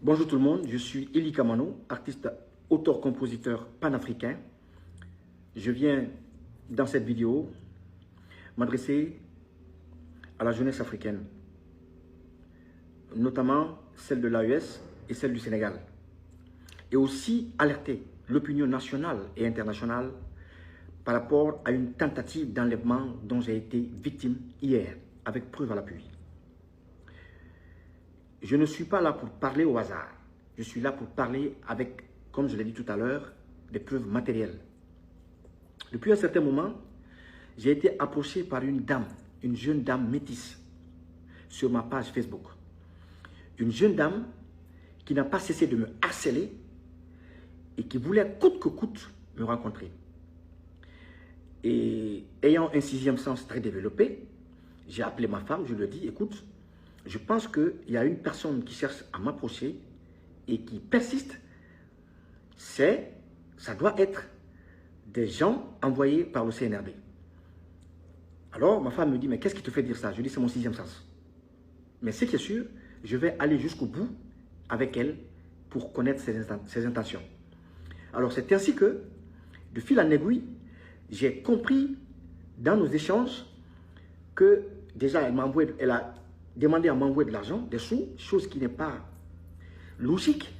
Bonjour tout le monde, je suis Eli Kamano, artiste, auteur, compositeur panafricain. Je viens dans cette vidéo m'adresser à la jeunesse africaine, notamment celle de l'AES et celle du Sénégal, et aussi alerter l'opinion nationale et internationale par rapport à une tentative d'enlèvement dont j'ai été victime hier, avec preuve à l'appui. Je ne suis pas là pour parler au hasard. Je suis là pour parler avec, comme je l'ai dit tout à l'heure, des preuves matérielles. Depuis un certain moment, j'ai été approché par une dame, une jeune dame métisse, sur ma page Facebook. Une jeune dame qui n'a pas cessé de me harceler et qui voulait coûte que coûte me rencontrer. Et ayant un sixième sens très développé, j'ai appelé ma femme, je lui ai dit, écoute, je pense qu'il y a une personne qui cherche à m'approcher et qui persiste. Ça doit être des gens envoyés par le CNRD. Alors, ma femme me dit, mais qu'est-ce qui te fait dire ça? Je dis, c'est mon sixième sens. Mais ce qui est sûr, je vais aller jusqu'au bout avec elle pour connaître ses intentions. Alors, c'est ainsi que, de fil en aiguille, j'ai compris dans nos échanges que déjà, elle a demandé à m'envoyer de l'argent, des sous, chose qui n'est pas logique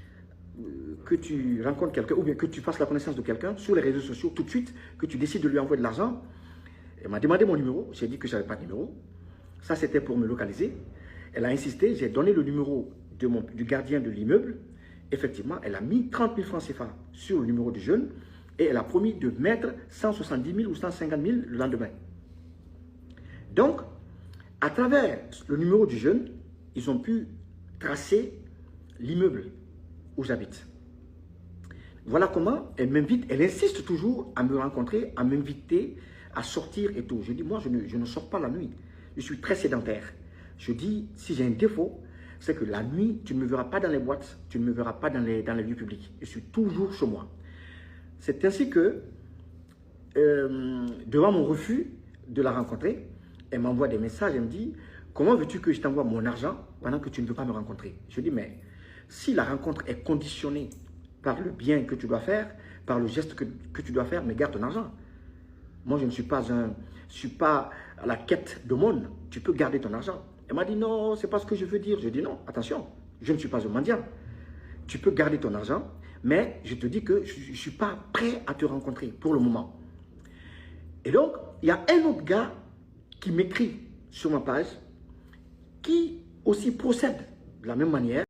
que tu rencontres quelqu'un ou bien que tu fasses la connaissance de quelqu'un sur les réseaux sociaux tout de suite, que tu décides de lui envoyer de l'argent. Elle m'a demandé mon numéro, j'ai dit que je n'avais pas de numéro. Ça, c'était pour me localiser. Elle a insisté, j'ai donné le numéro du gardien de l'immeuble. Effectivement, elle a mis 30 000 francs CFA sur le numéro du jeune et elle a promis de mettre 170 000 ou 150 000 le lendemain. Donc, à travers le numéro du jeune, ils ont pu tracer l'immeuble où j'habite. Voilà comment elle m'invite, elle insiste toujours à me rencontrer, à m'inviter à sortir et tout. Je dis, moi, je ne sors pas la nuit. Je suis très sédentaire. Je dis, si j'ai un défaut, c'est que la nuit, tu ne me verras pas dans les boîtes, tu ne me verras pas dans les lieux publics. Je suis toujours chez moi. C'est ainsi que, devant mon refus de la rencontrer, elle m'envoie des messages, elle me dit, comment veux-tu que je t'envoie mon argent pendant que tu ne veux pas me rencontrer? Je dis, mais si la rencontre est conditionnée par le bien que tu dois faire, par le geste que tu dois faire, mais garde ton argent. Moi, je ne suis pas à la quête de monde. Tu peux garder ton argent. Elle m'a dit, non, c'est pas ce que je veux dire. Je dis, non, attention, je ne suis pas un mendiant. Tu peux garder ton argent, mais je te dis que je ne suis pas prêt à te rencontrer pour le moment. Et donc, il y a un autre gars qui m'écrit sur ma page, qui aussi procède de la même manière.